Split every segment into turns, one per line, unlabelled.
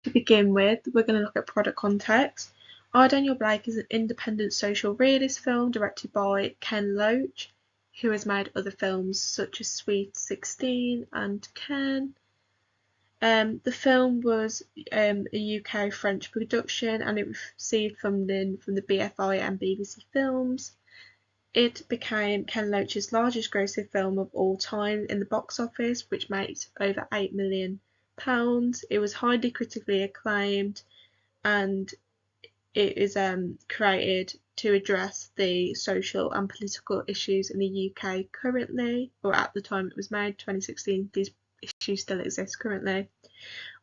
To begin with, we're going to look at product context. Our Daniel Blake is an independent social realist film directed by Ken Loach, who has made other films such as Sweet 16 and Ken. The film was a UK-French production, and it received funding from the BFI and BBC Films. It became Ken Loach's largest grossing film of all time in the box office, which made over £8 million. It was highly critically acclaimed, and it is created to address the social and political issues in the UK currently, or at the time it was made, 2016. These issues still exist currently.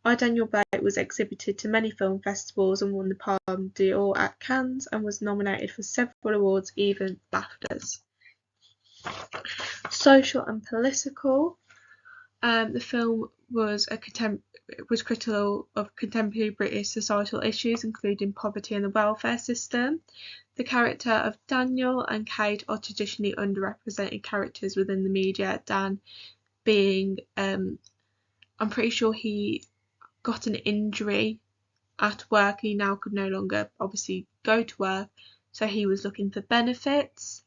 I, Daniel Blake was exhibited to many film festivals and won the Palme d'Or at Cannes, and was nominated for several awards, even BAFTAs. Social and political. The film was critical of contemporary British societal issues, including poverty and the welfare system. The character of Daniel and Kate are traditionally underrepresented characters within the media. Dan being, I'm pretty sure he got an injury at work. He now could no longer obviously go to work, so he was looking for benefits,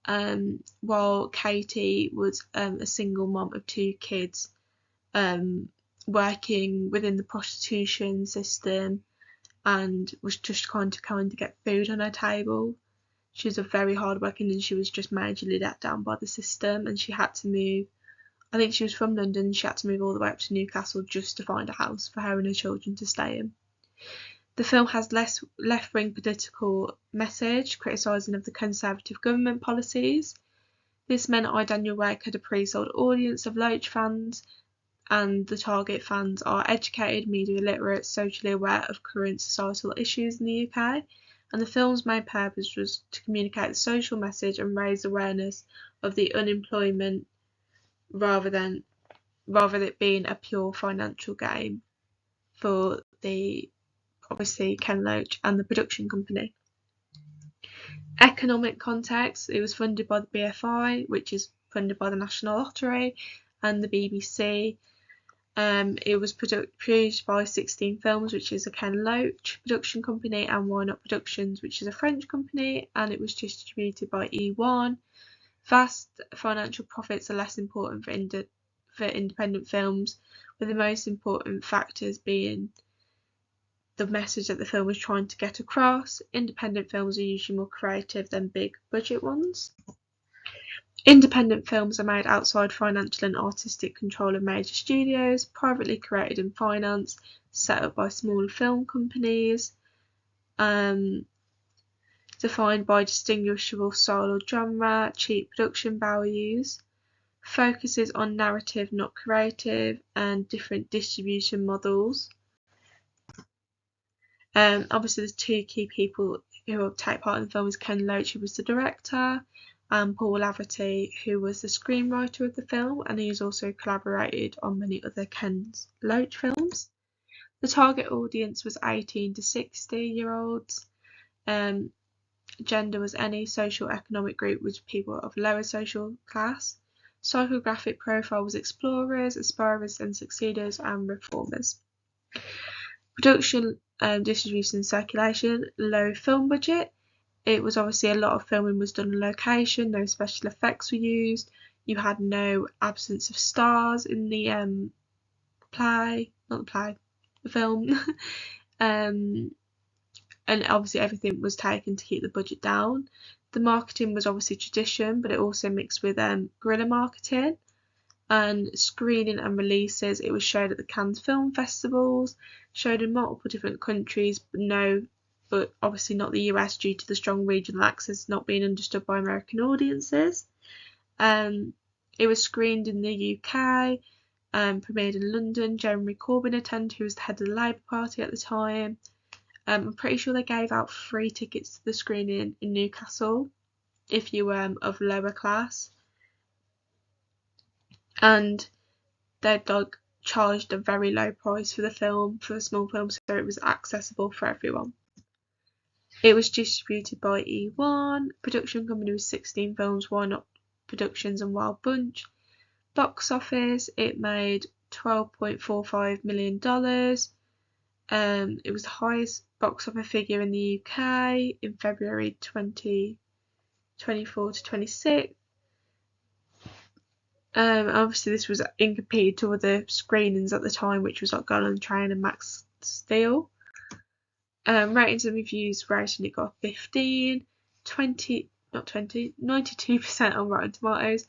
while Katie was a single mom of 2 kids, working within the prostitution system, and was just trying to get food on her table. She was a very hard working, and she was just majorly let down by the system, and she had to move. I think she was from London, and she had to move all the way up to Newcastle just to find a house for her and her children to stay in. The film has less left-wing political message, criticising of the Conservative government policies. This meant I, Daniel Blake had a pre-sold audience of Loach fans, and the target fans are educated, media literate, socially aware of current societal issues in the UK, and the film's main purpose was to communicate the social message and raise awareness of the unemployment, rather than it being a pure financial game for the obviously Ken Loach and the production company. Economic context. It was funded by the BFI, which is funded by the National Lottery, and the BBC. It was produced by 16 Films, which is a Ken Loach production company, and Why Not Productions, which is a French company, and it was distributed by E1. Vast financial profits are less important for independent films, with the most important factors being the message that the film was trying to get across. Independent films are usually more creative than big budget ones. Independent films are made outside financial and artistic control of major studios, privately created and financed, set up by smaller film companies, defined by distinguishable style or genre, cheap production values, focuses on narrative not creative, and different distribution models. Obviously there's 2 key people who will take part in the film. Is Ken Loach, who was the director, and Paul Laverty, who was the screenwriter of the film, and he's also collaborated on many other Ken Loach films. The target audience was 18 to 60-year-olds. Gender was any socio-economic group with people of lower social class. Psychographic profile was explorers, aspirers and succeeders, and reformers. Production, distribution and circulation. Low film budget. It was obviously a lot of filming was done on location, no special effects were used. You had no absence of stars in the film. And obviously everything was taken to keep the budget down. The marketing was obviously tradition, but it also mixed with guerrilla marketing. And screening and releases, it was showed at the Cannes Film Festivals, showed in multiple different countries, but obviously not the US due to the strong regional access not being understood by American audiences. It was screened in the UK, premiered in London. Jeremy Corbyn attended, who was the head of the Labour Party at the time. I'm pretty sure they gave out free tickets to the screening in Newcastle if you were of lower class, and they'd charged a very low price for the film, for a small film, so it was accessible for everyone. It was distributed by E1. Production company was 16 Films, Why Not Productions and Wild Bunch. Box office, it made $12.45 million. It was the highest box office figure in the UK in February 2024 to 26. Obviously this was in compared to other screenings at the time, which was like Girl on the Train and Max Steel. Ratings and reviews rating, it got 15, 92% on Rotten Tomatoes,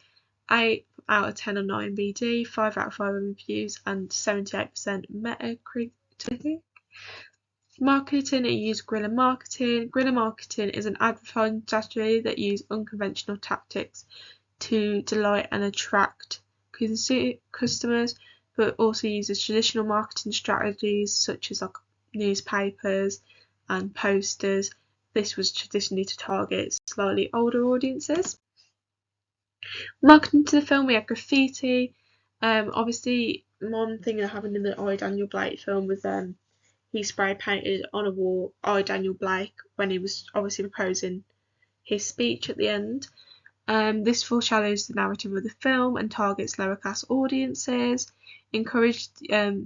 8 out of 10 on IMDb, 5 out of 5 on reviews, and 78% Metacritic. Marketing, it used guerrilla marketing. Guerrilla marketing is an advertising strategy that uses unconventional tactics to delight and attract customers, but also uses traditional marketing strategies such as like newspapers and posters. This was traditionally to target slightly older audiences. Marketing to the film, we had graffiti. Obviously, one thing that happened in the I, Daniel Blake film was he spray painted on a wall I, Daniel Blake, when he was obviously proposing his speech at the end. This foreshadows the narrative of the film and targets lower class audiences, encouraged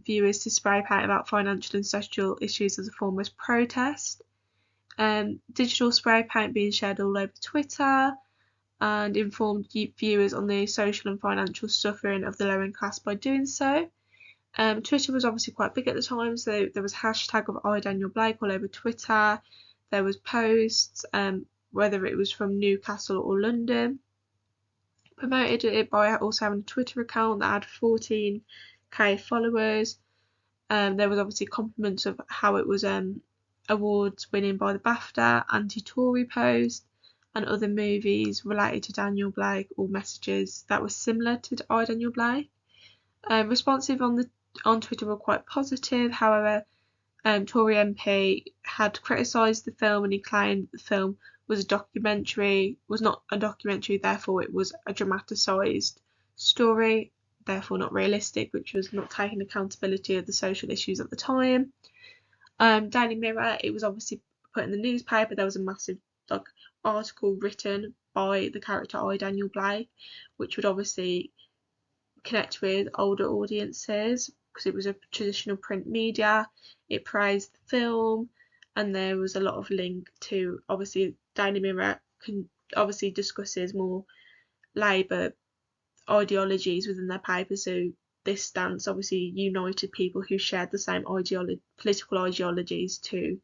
viewers to spray paint about financial and social issues as a form of protest. Digital spray paint being shared all over Twitter, and informed viewers on the social and financial suffering of the lower class by doing so. Twitter was obviously quite big at the time, so there was hashtag of I, Daniel Blake all over Twitter. There was posts, whether it was from Newcastle or London. Promoted it by also having a Twitter account that had 14k followers. There was obviously compliments of how it was awards winning by the BAFTA, anti-Tory post, and other movies related to Daniel Blake or messages that were similar to I, Daniel Blake. Responsive on Twitter were quite positive. However, Tory MP had criticised the film, and he claimed the film was not a documentary, therefore it was a dramatised story, therefore not realistic, which was not taking accountability of the social issues at the time. Daily Mirror, it was obviously put in the newspaper. There was a massive article written by the character I, Daniel Blake, which would obviously connect with older audiences because it was a traditional print media. It praised the film, and there was a lot of link to, obviously Daily Mirror obviously discusses more Labour ideologies within their paper, so this stance obviously united people who shared the same political ideologies to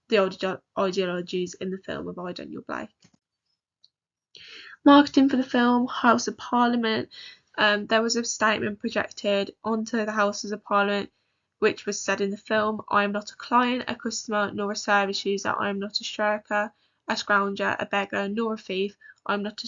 the ideologies in the film of I, Daniel Blake. Marketing for the film, House of Parliament. There was a statement projected onto the Houses of Parliament which was said in the film: I am not a client, a customer, nor a service user. I am not a shirker, a scrounger, a beggar, nor a thief. I am not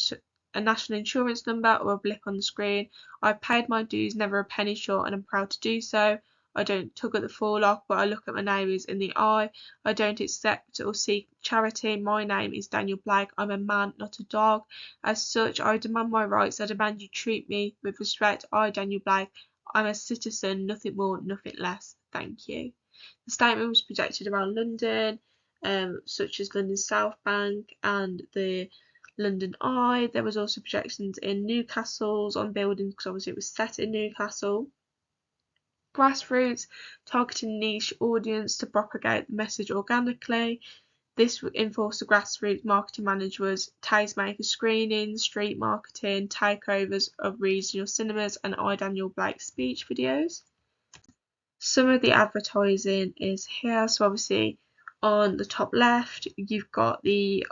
a national insurance number or a blip on the screen. I've paid my dues, never a penny short, and I'm proud to do so. I don't tug at the forelock, but I look at my neighbours in the eye. I don't accept or seek charity. My name is Daniel Blake. I'm a man, not a dog. As such, I demand my rights. I demand you treat me with respect. I, Daniel Blake, I'm a citizen, nothing more, nothing less. Thank you. The statement was projected around London, such as London South Bank and the London Eye. There was also projections in Newcastle's on buildings because obviously it was set in Newcastle. Grassroots, targeting niche audience to propagate the message organically. This enforced the grassroots marketing managers, tastemaker screenings, street marketing, takeovers of regional cinemas, and I, Daniel Blake speech videos. Some of the advertising is here. So obviously on the top left, you've got the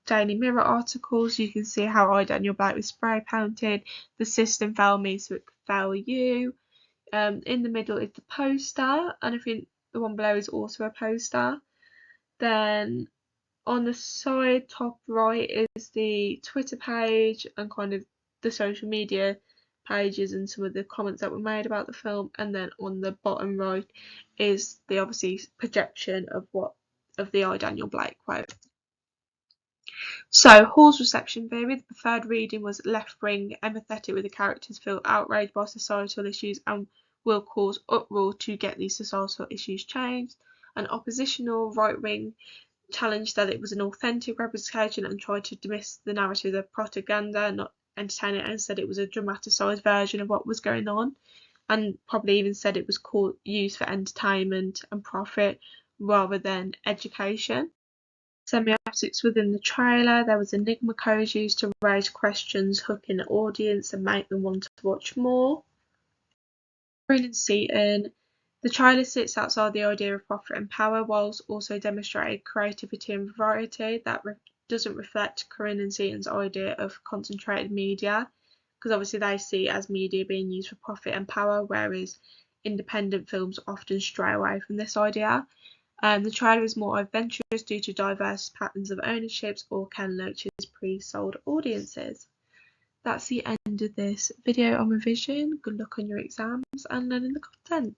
Daily Mirror articles. You can see how I, Daniel Blake was spray painted. The system failed me, so it could fail you. In the middle is the poster, and I think the one below is also a poster. Then on the side top right is the Twitter page and kind of the social media pages and some of the comments that were made about the film, and then on the bottom right is the obviously projection of the I, Daniel Blake quote. So, Hall's reception theory: the preferred reading was left-wing, empathetic with the characters, feel outraged by societal issues and will cause uproar to get these societal issues changed. An oppositional right-wing challenged that it was an authentic representation and tried to dismiss the narrative as propaganda, not entertain it, and said it was a dramatised version of what was going on. and probably even said it was used for entertainment and profit rather than education. Semiotics within the trailer, there was enigma codes used to raise questions, hooking the audience and make them want to watch more. Corinne and Seaton, the trailer sits outside the idea of profit and power whilst also demonstrating creativity and variety that doesn't reflect Corinne and Seaton's idea of concentrated media, because obviously they see it as media being used for profit and power, whereas independent films often stray away from this idea. The trailer is more adventurous due to diverse patterns of ownerships or Ken Loach's pre-sold audiences. That's the end of this video on revision. Good luck on your exams and learning the content.